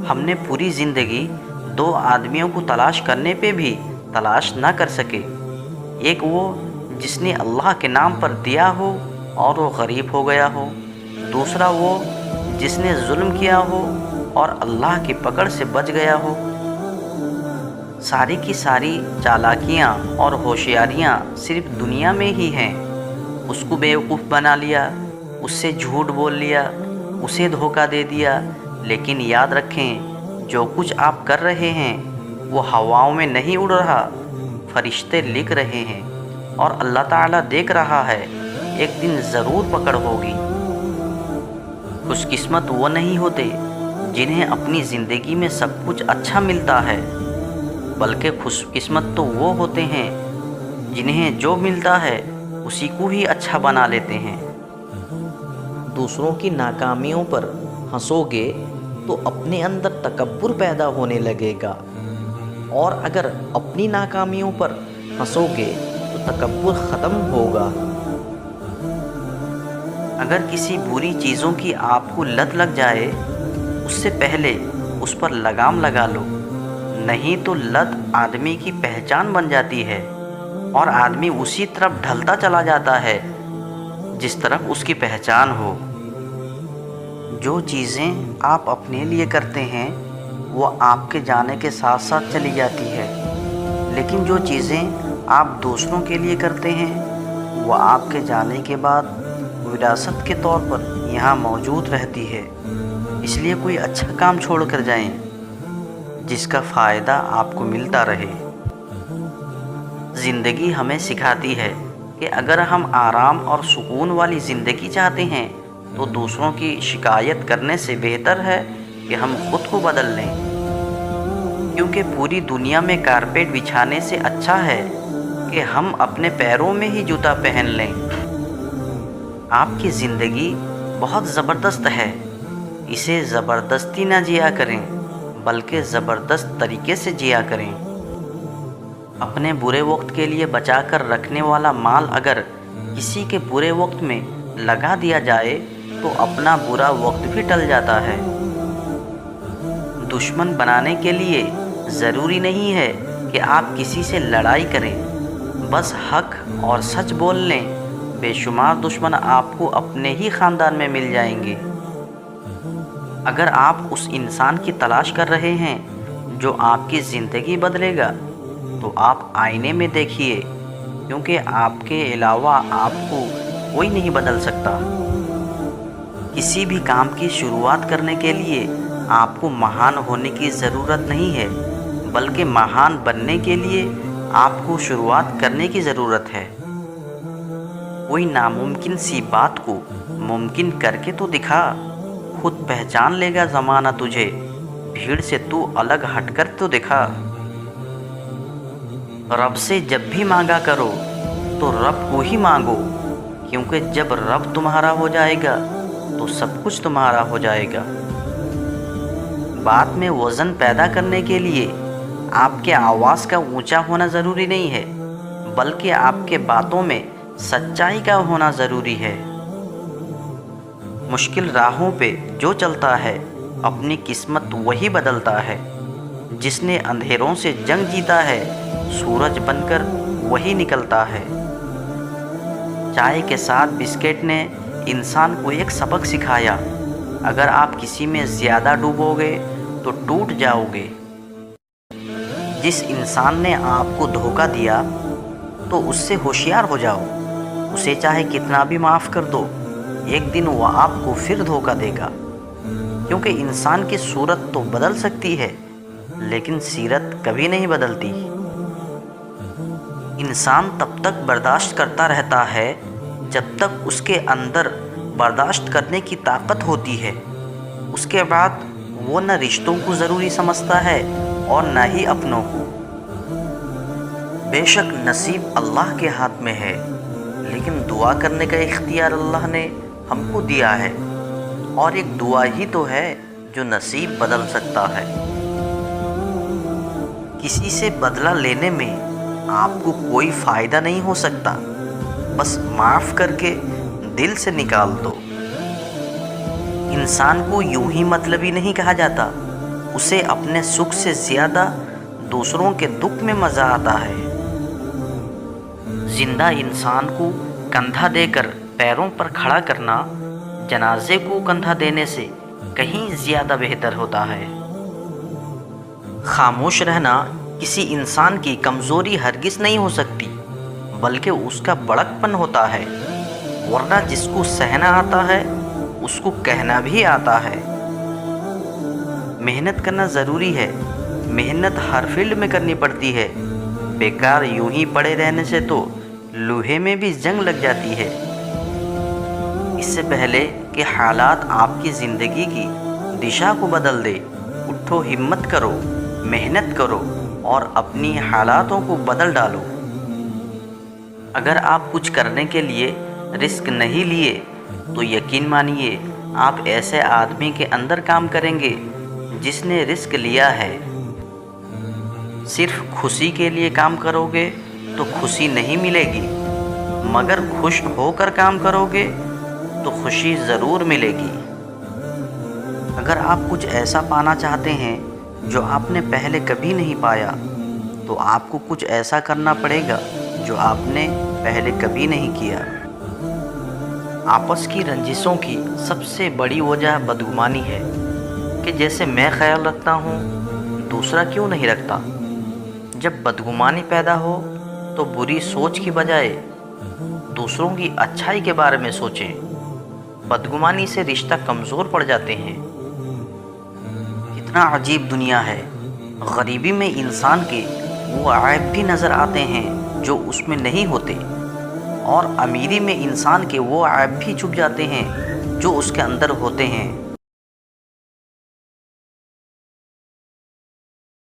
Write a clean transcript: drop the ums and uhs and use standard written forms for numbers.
ہم نے پوری زندگی دو آدمیوں کو تلاش کرنے پہ بھی تلاش نہ کر سکے، ایک وہ جس نے اللہ کے نام پر دیا ہو اور وہ غریب ہو گیا ہو، دوسرا وہ جس نے ظلم کیا ہو اور اللہ کی پکڑ سے بچ گیا ہو۔ ساری کی ساری چالاکیاں اور ہوشیاریاں صرف دنیا میں ہی ہیں۔ اس کو بیوقوف بنا لیا، اس سے جھوٹ بول لیا، اسے دھوکہ دے دیا، لیکن یاد رکھیں جو کچھ آپ کر رہے ہیں وہ ہواؤں میں نہیں اڑ رہا، فرشتے لکھ رہے ہیں اور اللہ تعالیٰ دیکھ رہا ہے، ایک دن ضرور پکڑ ہوگی۔ خوش قسمت وہ نہیں ہوتے جنہیں اپنی زندگی میں سب کچھ اچھا ملتا ہے، بلکہ خوش قسمت تو وہ ہوتے ہیں جنہیں جو ملتا ہے اسی کو ہی اچھا بنا لیتے ہیں۔ دوسروں کی ناکامیوں پر ہنسو گے تو اپنے اندر تکبر پیدا ہونے لگے گا، اور اگر اپنی ناکامیوں پر ہنسو گے تو تکبر ختم ہوگا۔ اگر کسی بری چیزوں کی آپ کو لت لگ جائے، اس سے پہلے اس پر لگام لگا لو، نہیں تو لت آدمی کی پہچان بن جاتی ہے اور آدمی اسی طرف ڈھلتا چلا جاتا ہے جس طرف اس کی پہچان ہو۔ جو چیزیں آپ اپنے لیے کرتے ہیں وہ آپ کے جانے کے ساتھ ساتھ چلی جاتی ہے، لیکن جو چیزیں آپ دوسروں کے لیے کرتے ہیں وہ آپ کے جانے کے بعد وراثت کے طور پر یہاں موجود رہتی ہے۔ اس لیے کوئی اچھا کام چھوڑ کر جائیں جس کا فائدہ آپ کو ملتا رہے۔ زندگی ہمیں سکھاتی ہے کہ اگر ہم آرام اور سکون والی زندگی چاہتے ہیں تو دوسروں کی شکایت کرنے سے بہتر ہے کہ ہم خود کو بدل لیں، کیونکہ پوری دنیا میں کارپیٹ بچھانے سے اچھا ہے کہ ہم اپنے پیروں میں ہی جوتا پہن لیں۔ آپ کی زندگی بہت زبردست ہے، اسے زبردستی نہ جیا کریں بلکہ زبردست طریقے سے جیا کریں۔ اپنے برے وقت کے لیے بچا کر رکھنے والا مال اگر کسی کے برے وقت میں لگا دیا جائے تو اپنا برا وقت بھی ٹل جاتا ہے۔ دشمن بنانے کے لیے ضروری نہیں ہے کہ آپ کسی سے لڑائی کریں، بس حق اور سچ بول لیں، بے شمار دشمن آپ کو اپنے ہی خاندان میں مل جائیں گے۔ اگر آپ اس انسان کی تلاش کر رہے ہیں جو آپ کی زندگی بدلے گا تو آپ آئینے میں دیکھیے، کیونکہ آپ کے علاوہ آپ کو کوئی نہیں بدل سکتا۔ کسی بھی کام کی شروعات کرنے کے لیے آپ کو مہان ہونے کی ضرورت نہیں ہے، بلکہ مہان بننے کے لیے آپ کو شروعات کرنے کی ضرورت ہے۔ کوئی ناممکن سی بات کو ممکن کر کے تو دکھا، خود پہچان لے گا زمانہ تجھے، بھیڑ سے تو الگ ہٹ کر تو دکھا۔ رب سے جب بھی مانگا کرو تو رب کو ہی مانگو، کیونکہ جب رب تمہارا ہو جائے گا تو سب کچھ تمہارا ہو جائے گا۔ بات میں وزن پیدا کرنے کے لیے آپ کے آواز کا اونچا ہونا ضروری نہیں ہے، بلکہ آپ کے باتوں میں سچائی کا ہونا ضروری ہے۔ مشکل راہوں پہ جو چلتا ہے اپنی قسمت وہی بدلتا ہے، جس نے اندھیروں سے جنگ جیتا ہے سورج بن کر وہی نکلتا ہے۔ چائے کے ساتھ بسکٹ نے انسان کو ایک سبق سکھایا، اگر آپ کسی میں زیادہ ڈوبو گے تو ٹوٹ جاؤ گے۔ جس انسان نے آپ کو دھوکہ دیا تو اس سے ہوشیار ہو جاؤ، اسے چاہے کتنا بھی معاف کر دو، ایک دن وہ آپ کو پھر دھوکہ دے گا، کیونکہ انسان کی صورت تو بدل سکتی ہے لیکن سیرت کبھی نہیں بدلتی۔ انسان تب تک برداشت کرتا رہتا ہے جب تک اس کے اندر برداشت کرنے کی طاقت ہوتی ہے، اس کے بعد وہ نہ رشتوں کو ضروری سمجھتا ہے اور نہ ہی اپنوں کو۔ بے شک نصیب اللہ کے ہاتھ میں ہے، لیکن دعا کرنے کا اختیار اللہ نے ہم کو دیا ہے، اور ایک دعا ہی تو ہے جو نصیب بدل سکتا ہے۔ کسی سے بدلہ لینے میں آپ کو کوئی فائدہ نہیں ہو سکتا، بس معاف کر کے دل سے نکال دو۔ انسان کو یوں ہی مطلبی نہیں کہا جاتا، اسے اپنے سکھ سے زیادہ دوسروں کے دکھ میں مزہ آتا ہے۔ زندہ انسان کو کندھا دے کر پیروں پر کھڑا کرنا جنازے کو کندھا دینے سے کہیں زیادہ بہتر ہوتا ہے۔ خاموش رہنا کسی انسان کی کمزوری ہرگز نہیں ہو سکتی، بلکہ اس کا بڑک پن ہوتا ہے، ورنہ جس کو سہنا آتا ہے اس کو کہنا بھی آتا ہے۔ محنت کرنا ضروری ہے، محنت ہر فیلڈ میں کرنی پڑتی ہے، بیکار یوں ہی پڑے رہنے سے تو لوہے میں بھی جنگ لگ جاتی ہے۔ اس سے پہلے کہ حالات آپ کی زندگی کی دشا کو بدل دے، اٹھو، ہمت کرو، محنت کرو اور اپنی حالاتوں کو بدل ڈالو۔ اگر آپ کچھ کرنے کے لیے رسک نہیں لیے تو یقین مانیے آپ ایسے آدمی کے اندر کام کریں گے جس نے رسک لیا ہے۔ صرف خوشی کے لیے کام کرو گے تو خوشی نہیں ملے گی، مگر خوش ہو کر کام کرو گے تو خوشی ضرور ملے گی۔ اگر آپ کچھ ایسا پانا چاہتے ہیں جو آپ نے پہلے کبھی نہیں پایا تو آپ کو کچھ ایسا کرنا پڑے گا جو آپ نے پہلے کبھی نہیں کیا۔ آپس کی رنجشوں کی سب سے بڑی وجہ بدگمانی ہے کہ جیسے میں خیال رکھتا ہوں دوسرا کیوں نہیں رکھتا۔ جب بدگمانی پیدا ہو تو بری سوچ کی بجائے دوسروں کی اچھائی کے بارے میں سوچیں۔ بدگمانی سے رشتہ کمزور پڑ جاتے ہیں۔ کتنا عجیب دنیا ہے، غریبی میں انسان کے وہ عیب بھی نظر آتے ہیں جو اس میں نہیں ہوتے، اور امیری میں انسان کے وہ عیب بھی چھپ جاتے ہیں جو اس کے اندر ہوتے ہیں۔